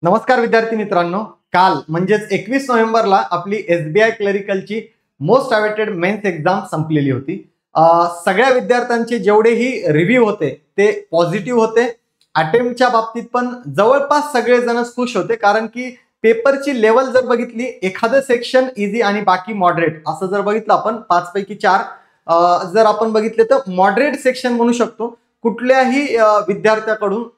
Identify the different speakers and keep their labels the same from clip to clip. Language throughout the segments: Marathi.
Speaker 1: नमस्कार विद्यार्थी मित्रांनो, काल म्हणजेच 21 नोव्हेंबरला आपली एसबीआय क्लरिकलची मोस्ट अवेटेड मेन्स एक्झाम संपलेली होती। सगळ्या विद्यार्थ्यांचे जेवढेही रिव्ह्यू होते ते पॉझिटिव्ह होते। अटेम्प्टच्या बाबतीत पण जवळपास सगळेजणच खुश होते, कारण की पेपरची लेवल जर बघितली, एखादं सेक्शन इझी आणि बाकी मॉडरेट असं जर बघितलं आपण 5 पैकी 4 जर आपण बघितले तर मॉडरेट सेक्शन म्हणू शकतो। कुठल्याही विद्यार्थ्याकडून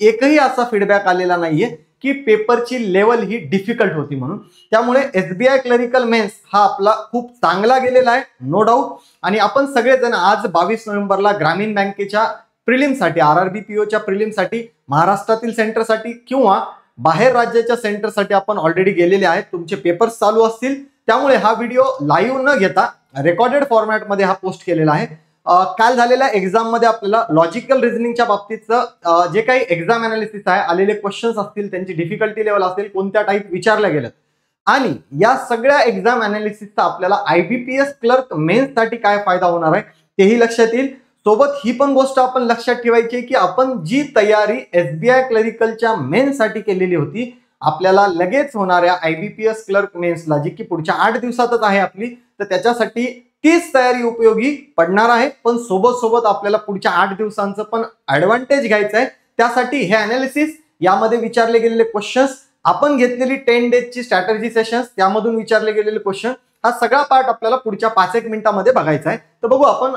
Speaker 1: एकही असा फीडबॅक आलेला नाहीये की पेपरची लेवल ही डिफिकल्ट होती म्हणून। त्यामुळे एसबीआय क्लरिकल मेन्स हा आपला खूप चांगला गेलेला आहे, नो डाऊट। आणि आपण सगळेजण आज 22 नोव्हेंबरला ग्रामीण बँकेच्या प्रिलिमसाठी, आरआरबी पीओच्या प्रिलिमसाठी, महाराष्ट्रातील सेंटरसाठी किंवा बाहेर राज्याच्या सेंटरसाठी आपण ऑलरेडी गेलेले आहेत। तुमचे पेपर्स चालू असतील, त्यामुळे हा व्हिडिओ लाईव्ह न घेता रेकॉर्डेड फॉर्मॅटमध्ये हा पोस्ट केलेला आहे। काल झालेल्या एक्झाम मध्ये आपल्याला लॉजिकल रिझनिंगच्या बाबतीतचं जे काही एक्झाम अनालिसिस आहे, आलेले क्वेश्चन्स असतील, त्यांची डिफिकल्टी लेवल असेल, कोणत्या टाईप विचारल्या गेल्यात, आणि या सगळ्या एक्झाम अनालिसिसचा आपल्याला आयबीपीएस क्लर्क मेन्स साठी काय फायदा होणार आहे तेही लक्षात येईल। सोबत ही पण गोष्ट आपण लक्षात ठेवायची आहे की आपण जी तयारी एसबीआय क्लरिकलच्या मेन्स साठी केलेली होती, आपल्याला लगेच होणाऱ्या आयबीपीएस क्लर्क मेन्सला, जी की पुढच्या 8 दिवसातच आहे आपली, तर त्याच्यासाठी तीच तयारी उपयोगी पडणार आहे। पण सोबत सोबत आपल्याला पुढच्या 8 दिवसांचं पण ऍडव्हान्टेज घ्यायचं आहे। त्यासाठी हे अनालिसिस, यामध्ये विचारले गेलेले क्वेश्चन्स, आपण घेतलेली 10 डेजची स्ट्रॅटेजी सेशन्स, त्यामधून विचारले गेलेले क्वेश्चन, हा सगळा पार्ट आपल्याला पुढच्या 5-1 मिनिटांमध्ये बघायचा आहे। तर बघू आपण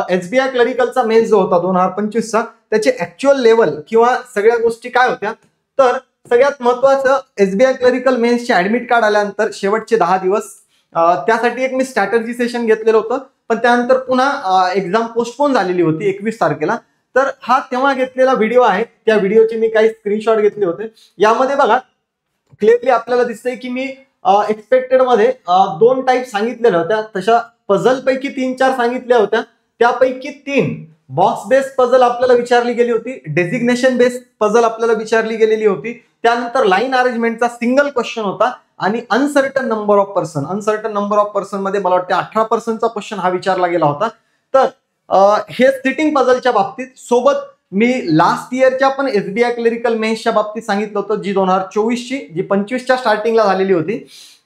Speaker 1: एसबीआय क्लरिकलचा मेन्स जो होता 2025 चा, त्याचे ऍक्च्युअल लेवल किंवा सगळ्या गोष्टी काय होत्या। तर सगळ्यात महत्त्वाचं, एसबीआय क्लरिकल मेन्सचे ऍडमिट कार्ड आल्यानंतर शेवटचे 10 दिवस त्यासाठी एक मी स्ट्रॅटेजी सेशन घेतलेलं होतं, पण त्यानंतर पुन्हा एक्झाम पोस्टपोन झालेली होती 21 तारखेला। तर हा तेव्हा घेतलेला व्हिडिओ आहे, त्या व्हिडिओचे मी काही स्क्रीनशॉट घेतले होते। यामध्ये बघा क्लिअरली आपल्याला दिसतंय की मी एक्सपेक्टेड मध्ये 2 टाईप सांगितलेल्या होत्या, तशा पझल पैकी 3-4 सांगितल्या होत्या। त्यापैकी 3 बॉक्स बेस्ड पझल आपल्याला विचारली गेली होती, डेझिग्नेशन बेस्ड पझल आपल्याला विचारली गेलेली होती, त्यानंतर लाईन अरेंजमेंटचा सिंगल क्वेश्चन होता, आणि अनसर्टन नंबर ऑफ पर्सन मध्ये मला वाटतं 18% क्वेश्चन हा विचारला गेला होता। तर हे सिटिंग पझलच्या बाबतीत, सोबत मी लास्ट इयरच्या पण एसबीआय क्लरिकल मेन्सच्या बाबतीत सांगितलं होतं, जी 2024 ची, जी 25च्या स्टार्टिंगला झालेली होती,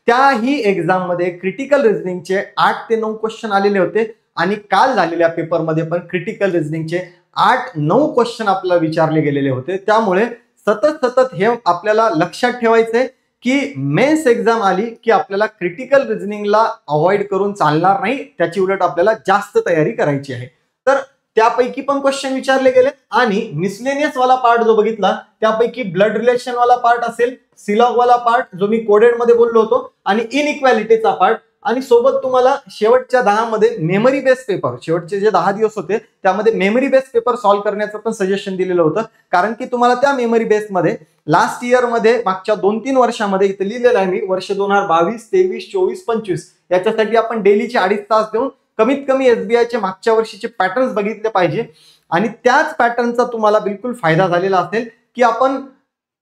Speaker 1: त्याही एक्झाम मध्ये क्रिटिकल रिझनिंगचे 8 ते 9 क्वेश्चन आलेले होते। आणि काल झालेल्या पेपरमध्ये पण क्रिटिकल रिझनिंगचे 8-9 क्वेश्चन आपल्याला विचारले गेलेले होते। त्यामुळे सतत हे आपल्याला लक्षात ठेवायचंय की मेन्स एक्झाम आली की आपल्याला क्रिटिकल रिझनिंगला अवॉइड करून चालणार नाही, त्याची उलट आपल्याला जास्त तयारी करायची आहे। तर त्यापैकी पण क्वेश्चन विचारले गेले, आणि मिसलेनियस वाला पार्ट जो बघितला, त्यापैकी ब्लड रिलेशन वाला पार्ट असेल, सिलॉग वाला पार्ट जो मी कोडेड मध्ये बोललो होतो, आणि इनइक्वॅलिटीचा पार्ट, आणि सोबत तुम्हाला शेवटच्या 10 मध्ये मेमरी बेस्ड पेपर, शेवटचे जे 10 दिवस होते त्यामध्ये मेमरी बेस्ड पेपर सॉल्व्ह करण्याचं पण सजेशन दिलेलं होतं। कारण की तुम्हाला त्या मेमरी बेस्ड मध्ये लास्ट इयर मध्ये, मागच्या 2-3 वर्षामध्ये, इथे लिहिलेलं आहे मी, वर्ष 2022, 23, 24, 25, याच्यासाठी आपण डेलीचे 2.5 तास देऊन कमीत कमी एसबीआयचे मागच्या वर्षीचे पॅटर्न्स बघितले पाहिजे। आणि त्याच पॅटर्नचा तुम्हाला बिलकुल फायदा झालेला असेल की आपण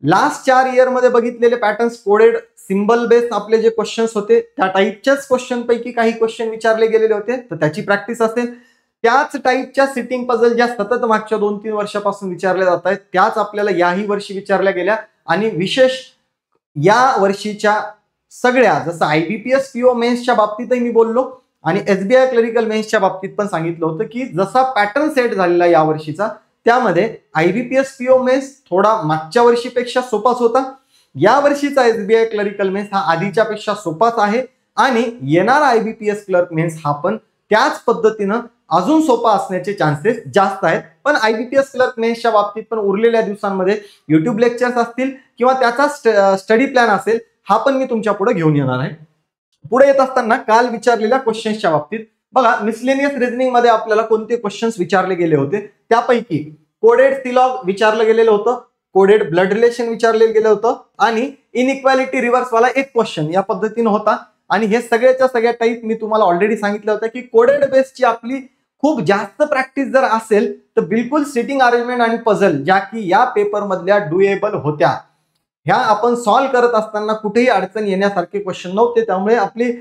Speaker 1: लास्ट 4 इयर मध्ये बघितलेले पॅटर्न्स, कोडेड सिंबल बेस्ड आपले जे क्वेश्चन्स होते, त्या टाईपच्याच क्वेश्चन पैकी काही क्वेश्चन विचारले गेलेले होते, तर त्याची प्रॅक्टिस असेल। त्याच टाईपच्या सिटिंग पझल ज्या सतत मागच्या 2-3 वर्षापासून विचारल्या जात आहेत, त्याच आपल्याला याही वर्षी विचारल्या गेल्या। आणि विशेष या वर्षीच्या सगळ्या, जसं आयबीपीएस पीओ मेन्सच्या बाबतीतही मी बोललो, आणि एसबीआय क्लरिकल मेन्सच्या बाबतीत पण सांगितलं होतं की जसा पॅटर्न सेट झालेला या वर्षीचा, त्यामध्ये आयबीपीएस पीओ मेन्स थोडा मागच्या वर्षीपेक्षा सोपाच होता। या वर्षीचा एसबीआय क्लरिकल मेन्स हा आधीच्या पेक्षा सोपाच आहे, आणि येणारा आयबीपीएस क्लर्क मेन्स हा पण त्याच पद्धतीनं अजून सोपा असण्याचे चान्सेस जास्त आहेत। पण आयबीपीएस क्लर्क मेन्सच्या बाबतीत पण उरलेल्या दिवसांमध्ये युट्यूब लेक्चर्स असतील किंवा त्याचा स्टडी प्लॅन असेल, हा पण मी तुमच्या पुढे घेऊन येणार आहे। पुढे येत असताना काल विचारलेल्या क्वेश्चन्सच्या बाबतीत बघा, मिसलेनियस रिझनिंग मध्ये आपल्याला कोणते क्वेश्चन्स विचारले गेले होते, त्यापैकी कोडेड सिलॉग विचारलं गेलेलं होतं, कोडेड ब्लड रिलेशन विचारलेलं गेलं होतं, आणि इनइक्वॅलिटी रिव्हर्स वाला एक क्वेश्चन या पद्धतीने होता। आणि हे सगळ्याच्या सगळ्या टाईप मी तुम्हाला ऑलरेडी सांगितलं होतं की कोडेड बेसची आपली खूप जास्त प्रॅक्टिस जर असेल तर बिलकुल सिटिंग अरेंजमेंट आणि पझल, ज्या की या पेपर मधल्या डुएबल होत्या, ह्या आपण सॉल्व्ह करत असताना कुठेही अडचण येण्यासारखे क्वेश्चन नव्हते। त्यामुळे आपली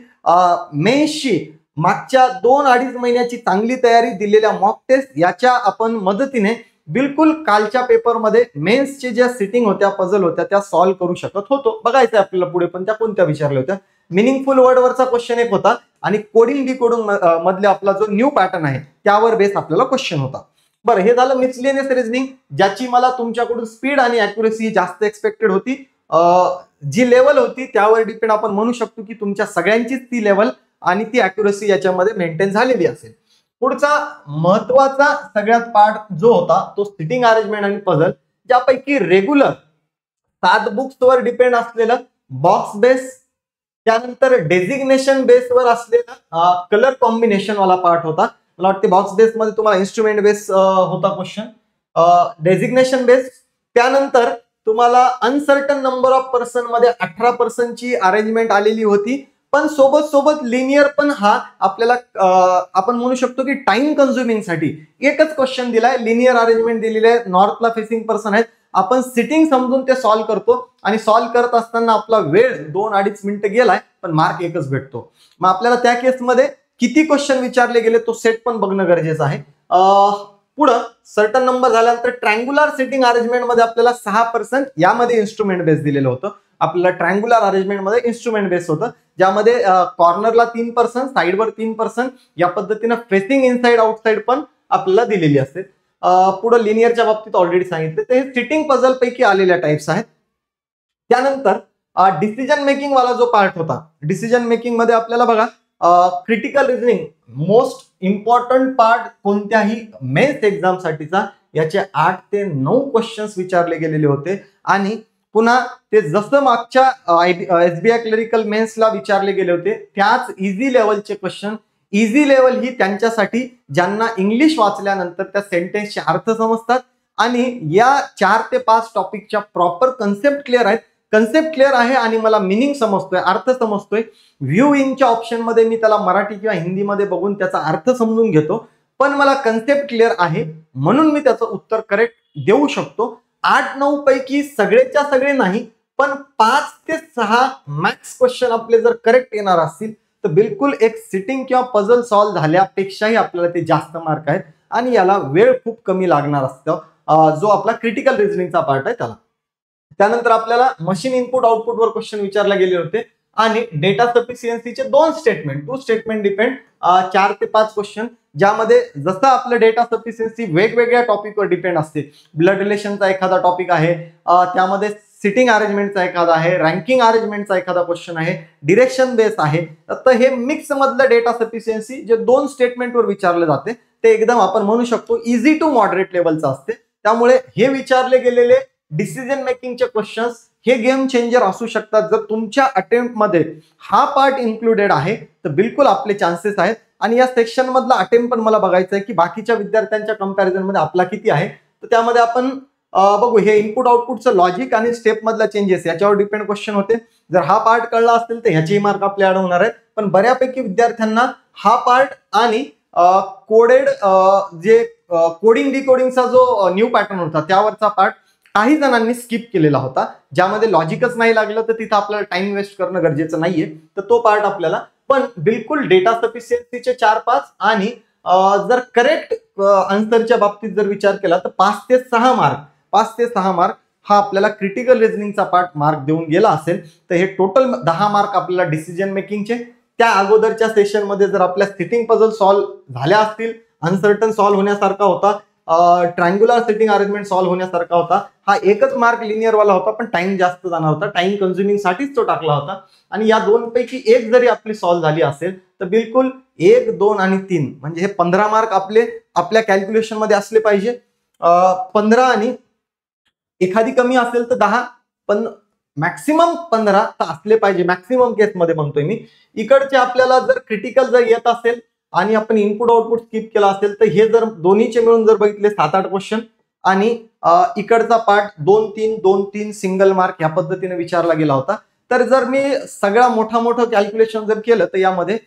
Speaker 1: मेन्सची मागच्या 2-2.5 महिन्याची चांगली तयारी, दिलेल्या मॉक टेस्ट, याच्या आपण मदतीने बिलकुल कालच्या पेपरमध्ये मेन्सचे ज्या सिटिंग होत्या, पझल होत्या, त्या सॉल्व्ह करू शकत होतो. बघायचं आपल्याला पुढे पण त्या कोणत्या विचारल्या होत्या. मिनिंगफुल वर्डवरचा क्वेश्चन एक होता आणि कोडिंग डिकोडिंग मधले आपला जो न्यू पॅटर्न आहे त्यावर बेस आपल्याला क्वेश्चन होता. बरं, हे झालं मिसलेनियस रिझनिंग, ज्याची मला तुमच्याकडून स्पीड आणि अॅक्युरेसी जास्त एक्सपेक्टेड होती. जी लेवल होती त्यावर डिपेंड आपण म्हणू शकतो की तुमच्या सगळ्यांचीच ती लेवल आणि ती अॅक्युरेसी याच्यामध्ये मेंटेन झालेली असेल. पुढचा महत्वाचा सगळ्यात पार्ट जो होता तो सिटिंग अरेंजमेंट आणि पझल, ज्यापैकी रेग्युलर 7 बुक्सवर डिपेंड असलेलं बॉक्स बेस, त्यानंतर डेझिग्नेशन बेसवर असलेला कलर कॉम्बिनेशन वाला पार्ट होता. मला वाटते बॉक्स बेस मध्ये तुम्हाला इन्स्ट्रुमेंट बेस होता क्वेश्चन, डेझिग्नेशन बेस. त्यानंतर तुम्हाला अनसर्टन नंबर ऑफ पर्सन मध्ये 18% अरेंजमेंट आलेली होती, पण सोबत सोबत लिनियर पण हा आपल्याला आपण म्हणू शकतो की टाइम कन्झ्युमिंग साठी एकच क्वेश्चन दिलाय. लिनियर अरेंजमेंट दिलेली आहे, नॉर्थला फेसिंग पर्सन आहेत, आपण सिटिंग समजून ते सॉल्व्ह करतो आणि सॉल्व्ह करत असताना आपला वेळ 2-2.5 मिनिटं गेलाय, पण मार्क एकच भेटतो. मग आपल्याला त्या केसमध्ये किती क्वेश्चन विचारले गेले तो सेट पण बघणं गरजेचं आहे. पुढं सर्टन नंबर झाल्यानंतर ट्रँग्युलर सिटिंग अरेंजमेंट मध्ये आपल्याला 6% यामध्ये इन्स्ट्रुमेंट बेस दिलेलं होतं. आपल्याला ट्रँग्युलर अरेंजमेंट मध्ये इन्स्ट्रुमेंट बेस होतं, ज्यामध्ये कॉर्नरला 3%, साईडवर 3%, या पद्धतीनं फेसिंग इनसाइड आउटसाइड पण आपल्याला दिलेली असते. पुढे लिनियरच्या बाबतीत ऑलरेडी सांगितले, तर हे सिटिंग पझल पैकी आलेल्या टाइप्स आहेत. त्यानंतर डिसिजन मेकिंग वाला जो पार्ट होता, डिसिजन मेकिंग मध्ये आपल्याला बघा critical reasoning most important part कोणत्याही मेन्स एक्झाम साठीचा, याचे 8 ते 9 क्वेश्चन्स विचारले गेलेले होते. आणि पुन्हा ते जसं मागच्या SBI क्लरिकल मेन्सला विचारले गेले होते त्याच इझी लेवलचे क्वेश्चन. इझी लेवल ही त्यांच्यासाठी ज्यांना इंग्लिश वाचल्यानंतर त्या सेंटेन्सचे अर्थ समजतात आणि या 4 ते 5 टॉपिकच्या प्रॉपर कन्सेप्ट क्लिअर आहेत. कन्सेप्ट क्लिअर आहे आणि मला मिनिंग समजतोय, अर्थ समजतोय. व्ह्यू इनच्या ऑप्शन मध्ये मी त्याला मराठी किंवा हिंदीमध्ये बघून त्याचा अर्थ समजून घेतो, पण मला कन्सेप्ट क्लिअर आहे म्हणून मी त्याचं उत्तर करेक्ट देऊ शकतो. 8-9 पैकी सगळेच्या सगळे नाही, पण 5 ते 6 मॅक्स क्वेश्चन आपले जर करेक्ट येणार असतील तर बिलकुल एक सिटिंग किंवा पझल सॉल्व्ह झाल्यापेक्षाही आपल्याला ते जास्त मार्क आहेत आणि याला वेळ खूप कमी लागणार असतो, जो आपला क्रिटिकल रिझनिंगचा पार्ट आहे त्याला. त्यानंतर आपल्याला मशीन इनपुट आउटपुटवर क्वेश्चन विचारले गेले होते आणि डेटा सफिशियन्सीचे 2 स्टेटमेंट, 2 स्टेटमेंट डिपेंड 4 ते 5 क्वेश्चन, ज्यामध्ये जसं आपलं डेटा सफिशियन्सी वेगवेगळ्या टॉपिकवर डिपेंड असते. ब्लड रिलेशनचा एखादा टॉपिक आहे, त्यामध्ये सिटिंग अरेंजमेंटचा एखादा आहे, रँकिंग अरेंजमेंटचा एखादा क्वेश्चन आहे, डिरेक्शन बेस आहे. तर हे मिक्स मधलं डेटा सफिशियन्सी जे 2 स्टेटमेंटवर विचारलं जाते ते एकदम आपण म्हणू शकतो इझी टू मॉडरेट लेवलचं असते. त्यामुळे हे विचारले गेलेले डिसिजन मेकिंगचे क्वेश्चन्स हे गेम चेंजर असू शकतात. जर तुमच्या अटेम्प्ट मध्ये हा पार्ट इन्क्लुडेड आहे तर बिलकुल आपले चान्सेस आहेत. आणि या सेक्शन मधला अटेम्प्ट पण मला बघायचं आहे की बाकीच्या विद्यार्थ्यांच्या कंपॅरिझन मध्ये आपला किती आहे. तर त्यामध्ये आपण बघू, हे इनपुट आउटपुटचं लॉजिक आणि स्टेप मधला चेंजेस याच्यावर डिपेंड क्वेश्चन होते. जर हा पार्ट कळला असेल तर ह्याचेही मार्क आपले ऍड होणार आहेत. पण बऱ्यापैकी विद्यार्थ्यांना हा पार्ट आणि कोडेड जे कोडिंग डिकोडिंगचा जो न्यू पॅटर्न होता त्यावरचा पार्ट काही जणांनी स्किप केलेला होता, ज्यामध्ये लॉजिकच नाही लागलं तर तिथं आपल्याला टाइम वेस्ट करणं गरजेचं नाहीये. तर तो पार्ट आपल्याला, पण बिलकुल डेटा सफिशियन्सीचे 4-5 आणि जर करेक्ट आन्सरच्या बाबतीत जर विचार केला तर 5 ते 6 मार्क हा आपल्याला क्रिटिकल रिझनिंगचा पार्ट मार्क देऊन गेला असेल. तर हे टोटल 10 मार्क आपल्याला डिसिजन मेकिंगचे. त्या अगोदरच्या सेशन मध्ये जर आपल्या सिटिंग पझल सॉल्व्ह झाल्या असतील, अनसर्टन सॉल्व्ह होण्यासारखा होता, ट्रँग्युलर सिटिंग अरेंजमेंट सॉल्व्ह होण्यासारखा होता, हा एकच मार्क लिनियर वाला होता पण टाइम जास्त जाणार होता, टाइम कन्झ्युमिंग साठीच तो टाकला होता. आणि या 2 पैकी एक जरी आपली सॉल्व्ह झाली असेल तर बिलकुल 1, 2 आणि 3 म्हणजे हे 15 मार्क आपल्या कॅल्क्युलेशन मध्ये असले पाहिजे. 15 आणि एखादी कमी असेल तर 10, पण मॅक्सिमम 15 तर असले पाहिजे. मॅक्सिमम केस मध्ये म्हणतोय मी. इकडचे आपल्याला जर क्रिटिकल जर येत असेल आणि आपण इनपुट आउटपुट स्किप केला असेल तर हे जर दोन्हीचे मिळून जर बघितले 7-8 क्वेश्चन आणि इकडचा पार्ट 2-3 सिंगल मार्क या पद्धतीने विचारला गेला होता. तर जर मी सगळा मोठं कॅल्क्युलेशन जर केलं तर यामध्ये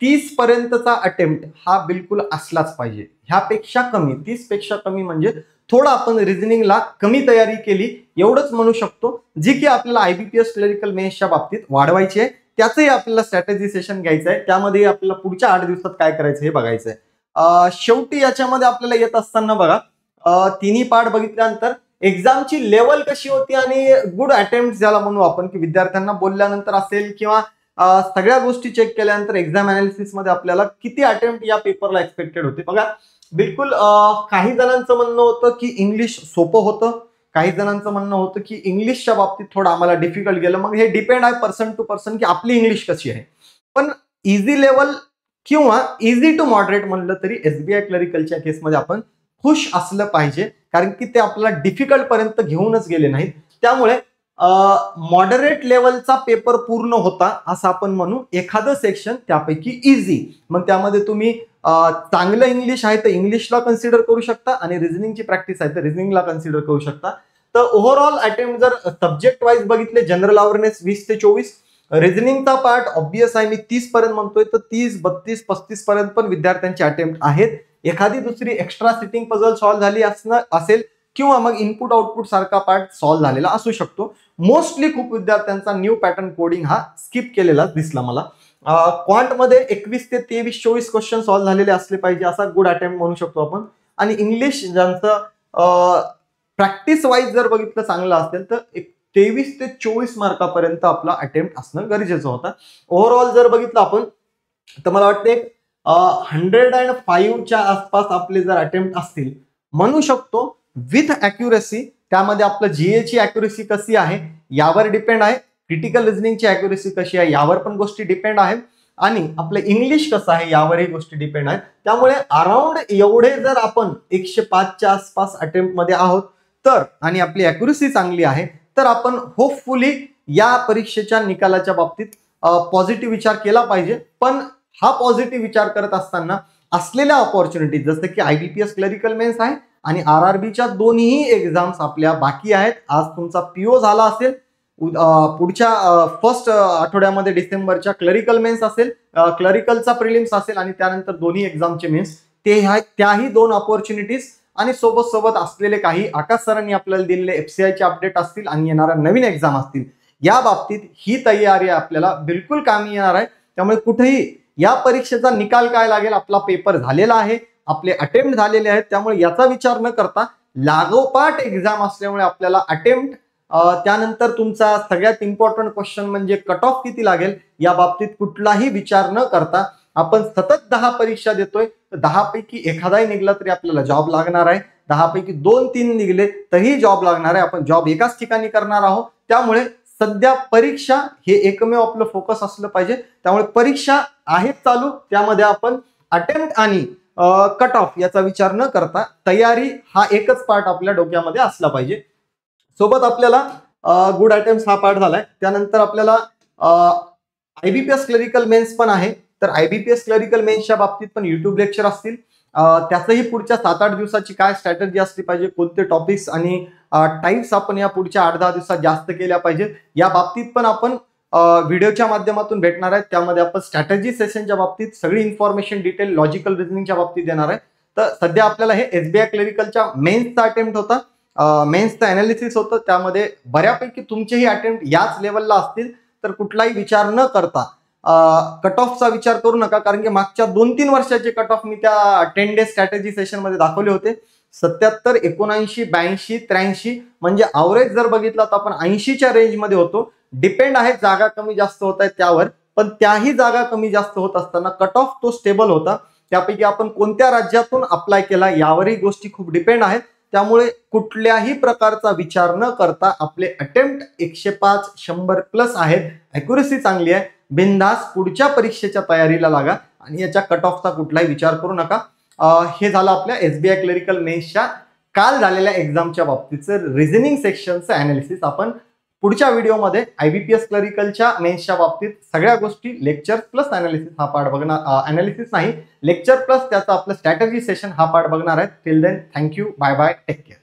Speaker 1: 30 पर्यंतचा अटेम्प्ट हा बिलकुल असलाच पाहिजे. ह्यापेक्षा कमी, 30 पेक्षा कमी म्हणजे थोडं आपण रिझनिंगला कमी तयारी केली एवढंच म्हणू शकतो, जी की आपल्याला IBPS क्लरिकल मेन्सच्या बाबतीत वाढवायची आहे. त्याचंही आपल्याला स्ट्रॅटेजी सेशन घ्यायचं आहे, त्यामध्ये आपल्याला पुढच्या 8 दिवसात काय करायचं हे बघायचं आहे. शेवटी याच्यामध्ये आपल्याला येत असताना बघा तिन्ही पार्ट बघितल्यानंतर एक्झामची लेवल कशी होती आणि गुड अटेम्प्ट ज्याला म्हणू आपण, की विद्यार्थ्यांना बोलल्यानंतर असेल किंवा सगळ्या गोष्टी चेक केल्यानंतर एक्झाम अनालिसिस मध्ये आपल्याला किती अटेम्प्ट या पेपरला एक्सपेक्टेड होते. बघा बिलकुल काही जणांचं म्हणणं होतं की इंग्लिश सोपं होतं, काही जणांचं म्हणणं होतं की इंग्लिशच्या बाबतीत थोडं आम्हाला डिफिकल्ट गेलं. मग हे डिपेंड आहे पर्सन टू पर्सन की आपली इंग्लिश कशी आहे. पण इझी लेवल किंवा इझी टू मॉडरेट म्हणलं तरी एसबीआय क्लरिकलच्या केसमध्ये आपण खुश असलं पाहिजे, कारण की ते आपल्याला डिफिकल्ट पर्यंत घेऊनच गेले नाहीत. त्यामुळे मॉडरेट लेवलचा पेपर पूर्ण होता असं आपण म्हणू. एखादं सेक्शन त्यापैकी इझी, मग त्यामध्ये तुम्ही चांगलं इंग्लिश आहे तर इंग्लिशला कन्सिडर करू शकता आणि रिझनिंगची प्रॅक्टिस आहे तर रिझनिंगला कन्सिडर करू शकता. तर ओव्हरऑल अटेम्प्ट जर सब्जेक्ट वाईज बघितले, जनरल अवेअरनेस 20 ते 24, रिझनिंगचा पार्ट ऑब्वियस आहे मी 30 पर्यंत म्हणतोय, तर 30, 32, 35 पर्यंत पण विद्यार्थ्यांचे अटेम्प्ट आहेत. एखादी दुसरी एक्स्ट्रा सिटिंग पझल सॉल्व्ह झाली असेल किंवा मग इनपुट आउटपुट सारखा पार्ट सॉल्व्ह झालेला असू शकतो. मोस्टली खूप विद्यार्थ्यांचा न्यू पॅटर्न कोडिंग हा स्किप केलेला दिसला मला. क्वांट मध्ये 21 ते 23, 24 क्वेश्चन सॉल्व्ह झालेले असले पाहिजे असा गुड अटेम्प्ट म्हणू शकतो आपण. आणि इंग्लिश ज्यांचं प्रॅक्टिस वाईज जर बघितलं चांगलं असेल तर 23 ते 24 मार्कापर्यंत आपला अटेम्प्ट असणं गरजेचं होतं. ओव्हरऑल जर बघितलं आपण तर मला वाटते 105च्या आसपास आपले जर अटेम्प्ट असतील म्हणू शकतो विथ अॅक्युरेसी. त्यामध्ये आपलं जीएची अॅक्युरेसी कशी आहे यावर डिपेंड आहे, क्रिटिकल रिझनिंगची अॅक्युरेसी कशी आहे यावर पण गोष्टी डिपेंड आहेत, आणि आपलं इंग्लिश कसं आहे यावरही गोष्टी डिपेंड आहेत. त्यामुळे अराउंड एवढे जर आपण 105च्या आसपास अटेम्प्ट मध्ये आहोत तर आणि आपली अॅक्युरेसी चांगली आहे तर आपण होपफुली या परीक्षेच्या निकालाच्या बाबतीत पॉझिटिव्ह विचार केला पाहिजे. पण हा पॉझिटिव्ह विचार करत असताना असलेल्या ऑपॉर्च्युनिटी जसं की IBPS क्लरिकल मेन्स आहे आणि RRBच्या दोन्ही एक्झाम्स आपल्या बाकी आहेत. आज तुमचा PO झाला असेल, पुढच्या फर्स्ट आठवड्यामध्ये डिसेंबरच्या क्लरिकल मेन्स असेल, क्लरिकलचा प्रिलिम्स असेल आणि त्यानंतर दोन्ही एक्झामचे मेन्स, त्याही दोन ऑपॉर्च्युनिटीज आणि सोबत सोबत असलेले काही आकाश सरांनी आपल्याला दिलेले FCIचे अपडेट असतील आणि येणाऱ्या नवीन एक्झाम असतील, या बाबतीत ही तयारी आपल्याला बिलकुल कामी येणार आहे. त्यामुळे कुठेही या परीक्षेचा निकाल काय लागेल, आपला पेपर झालेला आहे, आपले अटेम्प्ट झालेले आहेत, त्यामुळे याचा विचार न करता लागोपाठ एक्झाम असल्यामुळे आपल्याला अटेम्प्ट, त्यानंतर तुमचा सगळ्यात इम्पॉर्टंट क्वेश्चन म्हणजे कट ऑफ किती लागेल या बाबतीत कुठलाही विचार न करता आपण सतत 10 परीक्षा देतोय, तर 10 पैकी एखादाही निघला तरी आपल्याला जॉब लागणार आहे, 10 पैकी 2-3 निघले तरी जॉब लागणार आहे. आपण जॉब एकाच ठिकाणी करणार आहोत. त्यामुळे सध्या परीक्षा हे एकमेव आपलं फोकस असलं पाहिजे. त्यामुळे परीक्षा आहेत चालू, त्यामध्ये आपण अटेम्प्ट आणि कट ऑफ याचा विचार न करता तयारी हा एकच पार्ट आपल्या डोक्यामध्ये असला पाहिजे. सोबत आपल्याला गुड अटेम्प्ट हा पार्ट झालाय. त्यानंतर आपल्याला IBPS क्लरिकल मेन्स पण आहे, तर IBPS क्लरिकल मेन्सच्या बाबतीत पण युट्यूब लेक्चर असतील. त्याचंही पुढच्या 7-8 दिवसाची काय स्ट्रॅटेजी असली पाहिजे, कोणते टॉपिक्स आणि टाइप्स आपण या पुढच्या 8-10 दिवसात जास्त केल्या पाहिजेत या बाबतीत पण आपण व्हिडिओच्या माध्यमातून भेटणार आहेत. त्यामध्ये आपण स्ट्रॅटेजी सेशनच्या बाबतीत सगळी इन्फॉर्मेशन डिटेल लॉजिकल रिझनिंगच्या बाबतीत देणार आहे. तर सध्या आपल्याला हे SBI क्लरिकलच्या मेन्सचा अटेम्प्ट होता, मेन्सचं अनालिसिस होतं, त्यामध्ये बऱ्यापैकी तुमचेही अटेम्प्ट याच लेवलला असतील. तर कुठलाही विचार न करता कट ऑफचा विचार करू नका, कारण की मागच्या 2-3 वर्षाचे कट ऑफ मी त्या 10 डे स्ट्रॅटेजी सेशन मध्ये दाखवले होते. 77, 79, 82, 83 म्हणजे अवरेज जर बघितला तर आपण 80च्या रेंजमध्ये होतो. डिपेंड आहे जागा कमी जास्त होत आहेत त्यावर, पण त्याही जागा कमी जास्त होत असताना कट ऑफ तो स्टेबल होता. त्यापैकी आपण कोणत्या राज्यातून अप्लाय केला यावरही गोष्टी खूप डिपेंड आहेत. त्यामुळे कुठल्याही प्रकारचा विचार न करता आपले अटेम्प्ट 105, 100 प्लस आहेत, अॅक्युरेसी चांगली आहे, बिनधास्त पुढच्या परीक्षेच्या तयारीला लागा आणि याच्या कट ऑफचा कुठलाही विचार करू नका. हे झालं आपल्या SBI क्लरिकल मेन्सच्या काल झालेल्या एक्झामच्या बाबतीचं रिझनिंग सेक्शनचं अनालिसिस. आपण पुढच्या व्हिडिओमध्ये IBPS क्लरिकलच्या मेन्सच्या बाबतीत सगळ्या गोष्टी लेक्चर प्लस अनालिसिस हा पार्ट बघणार, अनालिसिस नाही लेक्चर प्लस त्याचा आपलं स्ट्रॅटेजी सेशन हा पार्ट बघणार आहे. Till then thank you, bye bye, take care.